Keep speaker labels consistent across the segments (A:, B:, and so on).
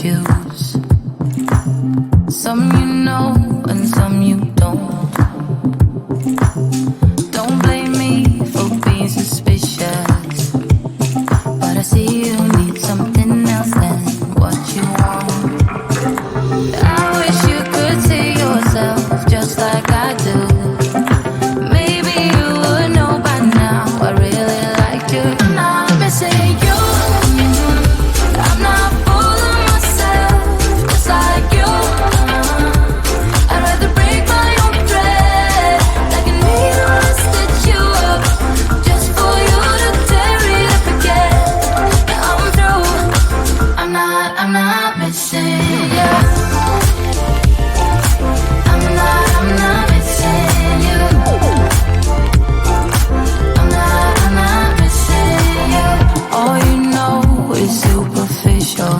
A: choose. Some you know and some you don't. Don't blame me for being suspicious, but I see you need something else than what you want. I wish you could see yourself just like I do. Maybe you would know by now I really liked you. I'm not missing you. I'm not fooling myself just like you. I'd rather break my own thread like a needle and stitch you up just for you to tear it up again. Now I'm through. I'm not missing you. I'm not missing you. I'm not missing you. All you know is superficial.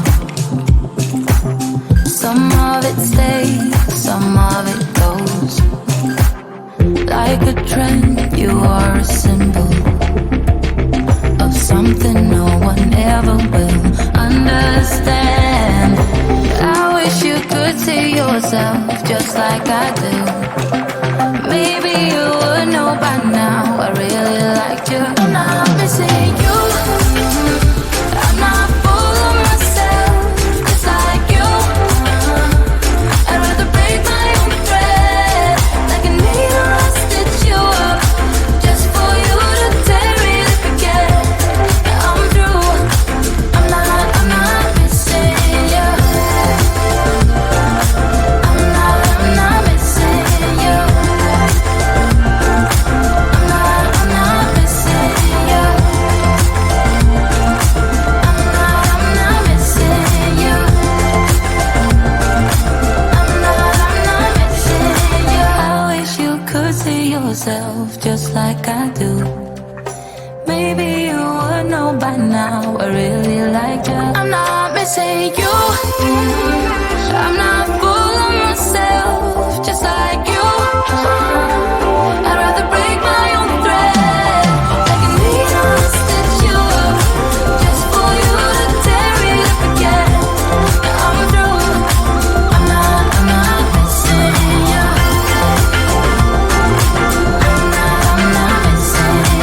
A: Some of it stays, some of it goes. Like a trend, you are a symbol of something no one ever will understand. I wish you could see yourself just like I do. Maybe you would know by now I really liked you. I'm not missing you. I'm not fooling myself just like you. I'd rather break my own thread like a needle and stitch you up just for you to tear it up again. Now I'm through. I'm not missing you. I'm not missing you. I'm not missing you. I'm not missing you. I'm not missing you. I wish you could see yourself just like I do. Maybe you would know by now I really like you. I'm not missing you. I'm not fooling myself just like you. I'd rather break my own thread like a needle and stitch you up just for you to tear it up again. Now I'm through. I'm not missing you. I'm not missing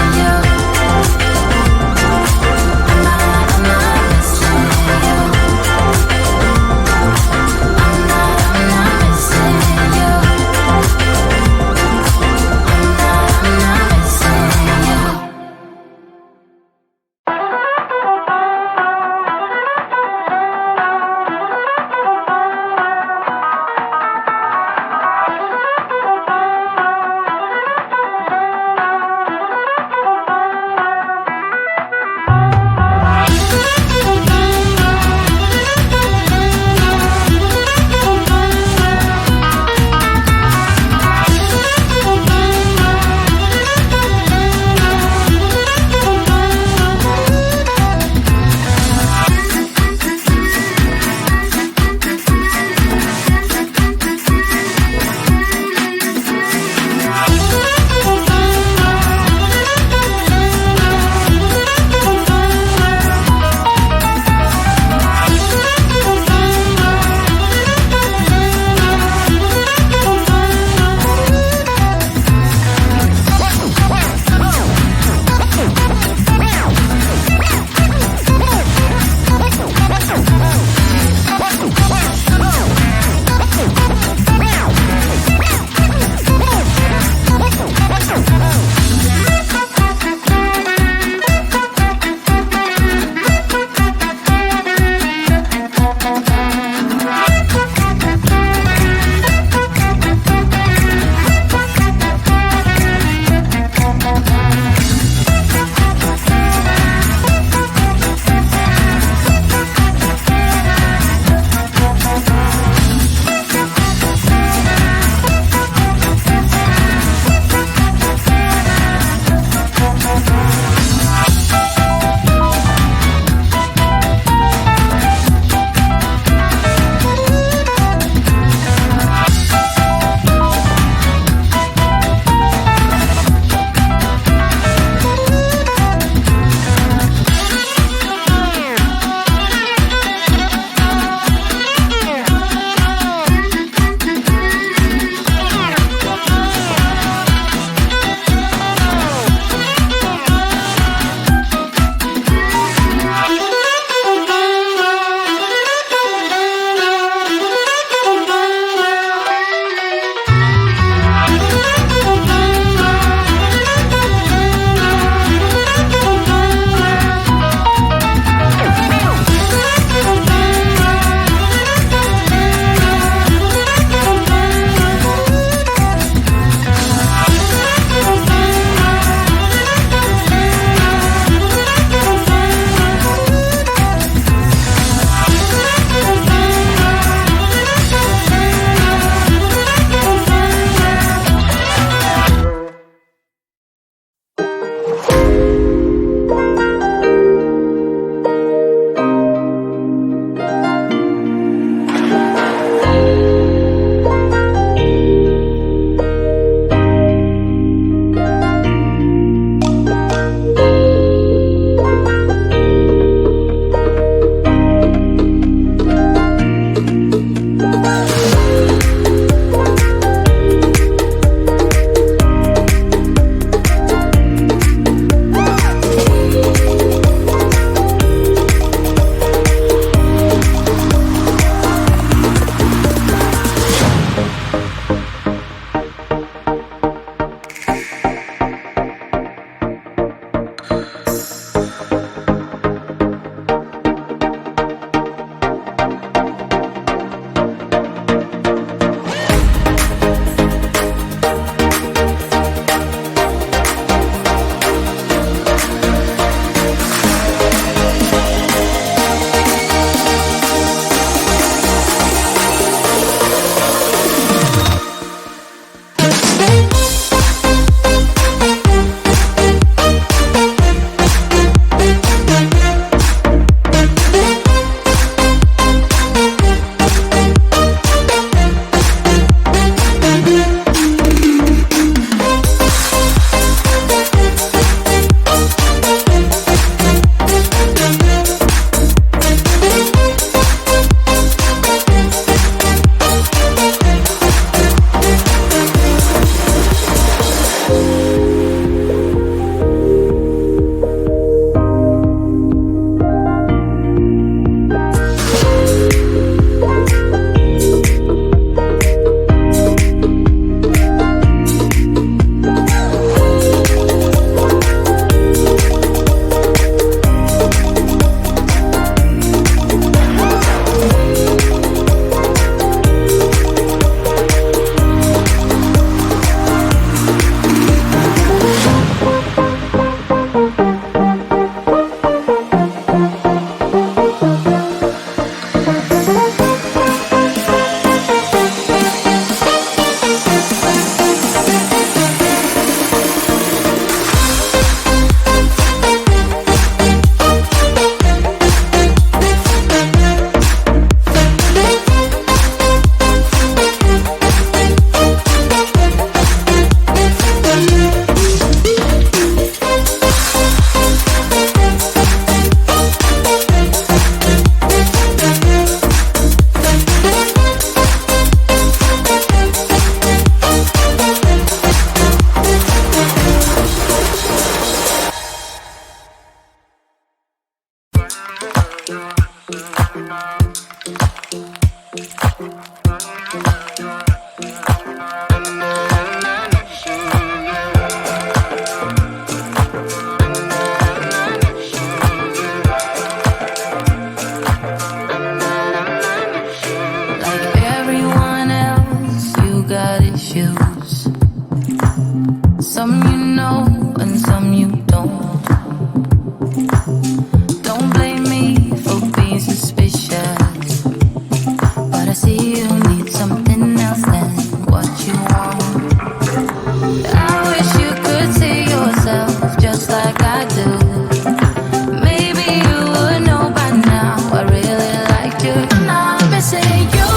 A: missing you.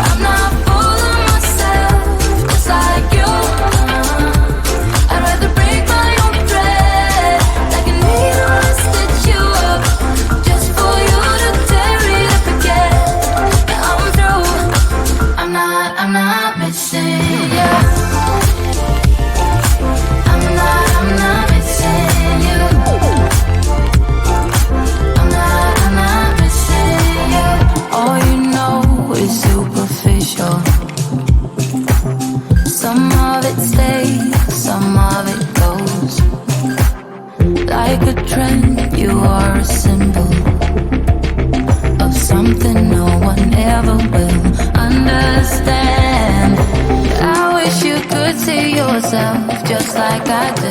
A: I'm not fooling myself, just like you. I'd rather break my own thread, like a needle and stitch you up, just for you to tear it up again. Yeah, I'm through. I'm not missing you. I'm not missing you. I'm not missing you. All you know is superficial. Some of it stays, some of it goes. Like a trend, you are a symbol of something no one ever will understand. I wish you could see yourself just like I do.